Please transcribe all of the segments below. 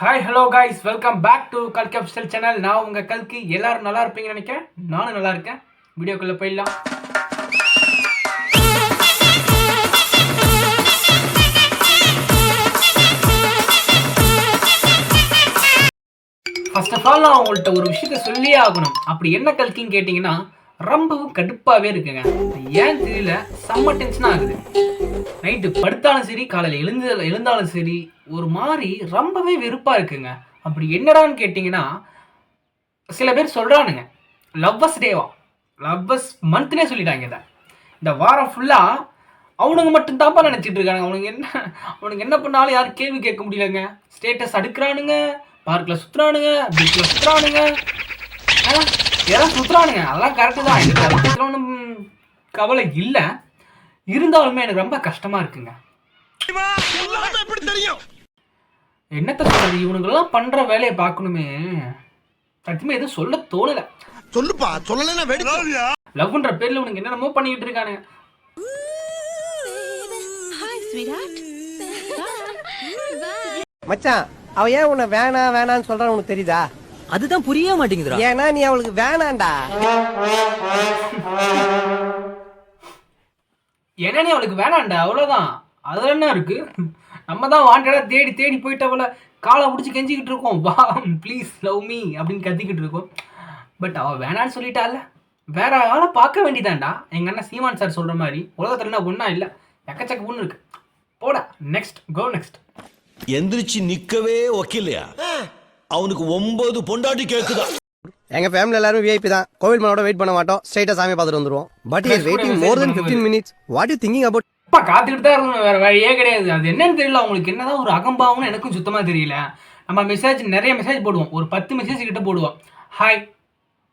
Hi hello guys, welcome back to கல்கி official channel. நான் உங்கள் கல்கி. எல்லாரும் நல்லா இருப்பீங்கன்னு நினைக்கிறேன். நானும் நல்லா இருக்கேன். வீடியோக்குள்ளே போயிடலாம். ஃபர்ஸ்ட் ஆஃப் ஆல் நான் உங்கள்கிட்ட ஒரு விஷயத்த சொல்லியே ஆகணும். அப்படி என்ன கல்கின்னு கேட்டிங்கன்னா, ரொம்பவும் கடுப்பாகவே இருக்குங்க. ஏன் தெரியல, செம்ம டென்ஷனாக ஆகுது. நைட்டு படுத்தாலும் சரி, காலையில் எழுந்தாலும் சரி, ஒரு மாதிரி ரொம்பவே வெறுப்பாக இருக்குங்க. அப்படி என்னடான்னு கேட்டிங்கன்னா, சில பேர் சொல்கிறானுங்க லவ்வர்ஸ் டேவா, லவ்வர்ஸ் மந்த்னே சொல்லிட்டாங்க. இதை இந்த வாரம் ஃபுல்லாக அவனுங்க மட்டும் தான்ப்பா நினச்சிட்டு இருக்காங்க. அவனுங்க என்ன பண்ணாலும் யாரும் கேள்வி கேட்க முடியலங்க. ஸ்டேட்டஸ் அடுக்கிறானுங்க, பார்க்கில் சுற்றுறானுங்க, பீச்சில் சுற்றுறானுங்க, எல்லாம் சுற்றுறானுங்க. அதெல்லாம் கரெக்டு தான். எனக்கு அதை ஒன்றும் கவலை இல்லை. இருந்தாலுமே எனக்கு ரொம்ப கஷ்டமாக இருக்குங்க. என்னத்த சொல்றது, இவனுங்கெல்லாம் பண்ற வேலையை பார்க்கணுமே. சத்தியமா எதுவும் சொல்ல தோணல. சொல்லுப்பா, சொல்லலைன்னா வெடிச்சு. லவ்ன்ற பேர்ல இவனுங்க என்னென்னமோ பண்ணிக்கிட்டு இருக்கானுங்க. மச்சான், அவ ஏன் உன்னை வேணான்னு சொல்றான்னு உனக்கு தெரியுதா? அதுதான் புரிய மாட்டேங்குதுடா. ஏன்னா நீ அவளுக்கு வேணாண்டா. ஏன்னா நீ அவளுக்கு வேணாண்டா, அவ்வளவுதான். அதுல என்ன இருக்கு? நம்ம தான் வாண்டடா தேடி தேடி போயிட்டு அவளை காலை பிடிச்சி கெஞ்சிக்கிட்டு இருக்கோம். வா ப்ளீஸ் லவ் மீ அப்படின்னு கத்திக்கிட்டு இருக்கோம். பட் அவள் வேணான்னு சொல்லிட்டால, வேற ஆளை பார்க்க வேண்டியதாண்டா. எங்கள் அண்ணன் சீமான் சார் சொல்கிற மாதிரி உலகத்தில் என்ன ஒன்றா இல்லை, எக்கச்சக்க பொண்ணு இருக்கு. போடா, நெக்ஸ்ட் கோ நெக்ஸ்ட். எந்திரிச்சு நிக்கவே ஒக்கில்லையா? அவனுக்கு 9 பொண்டாட்டி கேக்குதா? எங்க ஃபேமிலி எல்லாரும் விஐபி தான். கோவில் மனோட வெயிட் பண்ண மாட்டோம். ஸ்ட்ரைட்டா சாமி பார்த்துட்டு வந்துருவோம். But he is waiting more then 15 minutes. What you thinking about? அப்பா காத்துக்கிட்டு தான் இருக்கணும், வேற வழியே கிடையாது. அது என்னன்னு தெரியல அவங்களுக்கு. என்னதான் ஒரு அகம்பாவம்னு எனக்கும் சுத்தமாக தெரியல. நம்ம நிறைய மெசேஜ் போடுவோம், ஒரு 10 மெசேஜ் கிட்ட போடுவோம். ஹாய்,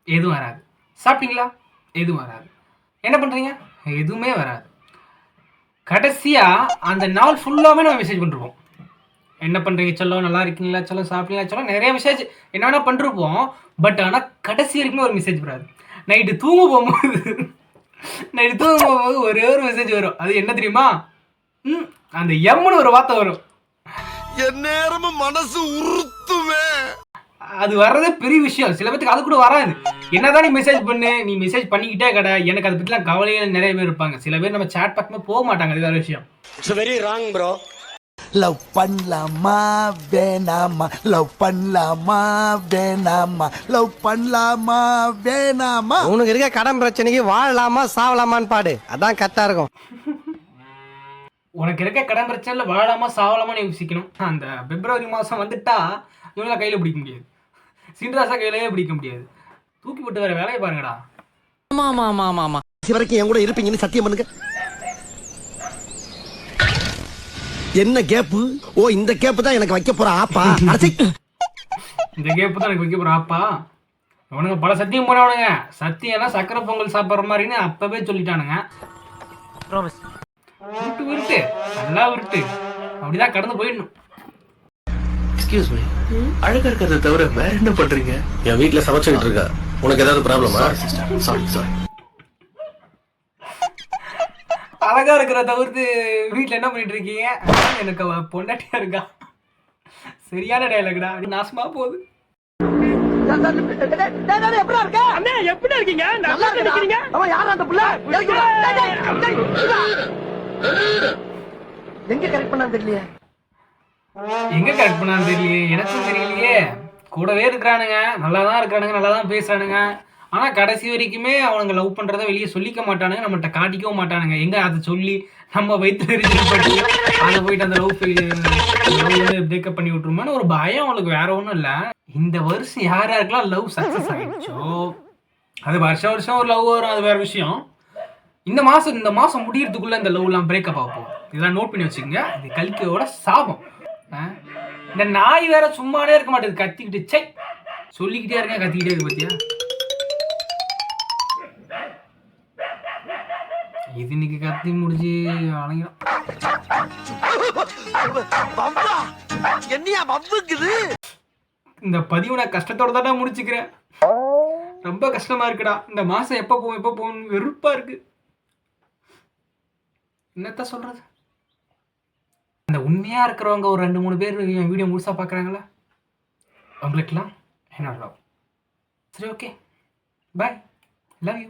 எதுவும் வராது. சாப்பிட்டீங்களா? எதுவும் வராது. என்ன பண்ணுறீங்க? எதுவுமே வராது. கடைசியாக அந்த நாள் ஃபுல்லாகவே நம்ம மெசேஜ் பண்ணிருப்போம். என்ன பண்ணுறீங்க சொல்ல, நல்லா இருக்கீங்களா சொல்ல, சாப்பிட்டீங்களா சொல்ல, நிறைய மெசேஜ் என்ன வேணால் பண்ணிருப்போம். பட் ஆனால் கடைசி வரைக்குமே ஒரு மெசேஜ் வராது. நைட்டு தூங்க போகும்போது ஒரே ஒரு மெசேஜ் வரும். அது என்ன தெரியுமா? அந்த எம்னு ஒரு வார்த்தை வரும். என் நேரமும் மனசு உறுத்துமே. அது வர்றதே பெரிய விஷயம். சில பேருக்கு அது கூட வராது. என்னதான் நீ மெசேஜ் பண்ணு, நீ மெசேஜ் பண்ணிக்கிட்டே கடை, எனக்கு அதை பற்றிலாம் கவலையே நிறைய பேர் இருப்பாங்க. சில பேர் நம்ம சேட் பக்கமே போக மாட்டாங்க. அது வேற விஷயம். It's very wrong bro. Love பண்ணலாமா வேணாமா, லவ் பண்ணலாமா வேணாமா, லவ் பண்ணலாமா வேணாமா. உனக்கு இருக்க கடன் பிரச்சனைக்கு வாழலாமா சாவலாமான்னு பாடு. அதான் கரெக்டா இருக்கும். உனக்கு இருக்க கடன் பிரச்சனைல வாழலாமா சாவலாமா யோசிக்கணும். அந்த பிப்ரவரி மாதம் வந்துட்டா இவங்களாம் கையில் பிடிக்க முடியாது. சீனிவாசா கையிலேயே பிடிக்க முடியாது. தூக்கி போட்டு வேற வேலையை பாருங்கடா. ஆமா. வரைக்கும் என் கூட இருப்பீங்கன்னு சத்தியம் பண்ணுங்க. என்ன கேப்பு? ஓ, இந்த கேப்பு தான் எனக்கு வைக்க போற ஆப்பா. இந்த கேப்பு தான் எனக்கு வைக்க போற ஆப்பா. அவனுங்க பல சத்தியம் போனவனுங்க. சத்தியம்னா சக்கரை பொங்கல் சாப்பிட்ற மாதிரின்னு அப்பவே சொல்லிட்டானுங்க. விட்டு நல்லா விட்டு அப்படிதான் கடந்து போயிடணும். எக்ஸ்கியூஸ் மீ, அழகா இருக்கிறத தவிர வேற என்ன பண்றீங்க? என் வீட்ல சமைச்சுக்கிட்டு இருக்கா. உனக்கு ஏதாவது ப்ராப்ளமா? சாரி. அழகா இருக்கிற தவிர்த்து வீட்டில் என்ன பண்ணிட்டு இருக்கீங்க? எனக்கு பொண்டாட்டியா இருக்கா. சரியான டைலாக்டா. அது நாசமா போகுது. எங்க கரெக்ட் பண்ணான்னு தெரியலையே. எனக்கும் தெரியலையே. கூடவே இருக்கிறானுங்க, நல்லா தான் இருக்கிறானுங்க, நல்லா தான் பேசுறானுங்க. ஆனால் கடைசி வரைக்குமே அவனுங்க லவ் பண்ணுறத வெளியே சொல்லிக்க மாட்டானுங்க, நம்மகிட்ட காட்டிக்கவும் மாட்டானுங்க. எங்கே அதை சொல்லி நம்ம வயிற்று பட்டு அதை போயிட்டு அந்த லவ் பிரேக்கப் பண்ணி விட்டுருமான்னு ஒரு பயம் அவனுக்கு. வேற ஒன்றும் இல்லை. இந்த வருஷம் யாருக்கெல்லாம் லவ் சக்ஸஸ் ஆகிடுச்சோ, அது வருஷம் ஒரு லவ் வரும், அது வேற விஷயம். இந்த மாதம் முடியறதுக்குள்ளே இந்த லவ்லாம் பிரேக்கப் ஆகும். இதெல்லாம் நோட் பண்ணி வச்சுக்கோங்க. இது கல்கியோட சாபம். இந்த நாய் வேற சும்மானே இருக்க மாட்டேது, கத்திக்கிட்டு சை சொல்லிக்கிட்டே இருக்கேன், கத்திக்கிட்டே இருக்கு. பத்தியா, இது இன்னைக்கு கத்தி முடிஞ்சு அழகிடும். இந்த பதிவு நான் கஷ்டத்தோட தான் முடிச்சுக்கிறேன். ரொம்ப கஷ்டமா இருக்குடா. இந்த மாசம் எப்ப போகும் வெறுப்பா இருக்கு. என்னத்த சொல்றது? அந்த உண்மையா இருக்கிறவங்க ஒரு 2-3 பேர் வீடியோ முழுசா பாக்குறாங்களா? உங்களுக்கெல்லாம் என்னோட லவ். சரி, ஓகே, பாய், லவ் யூ.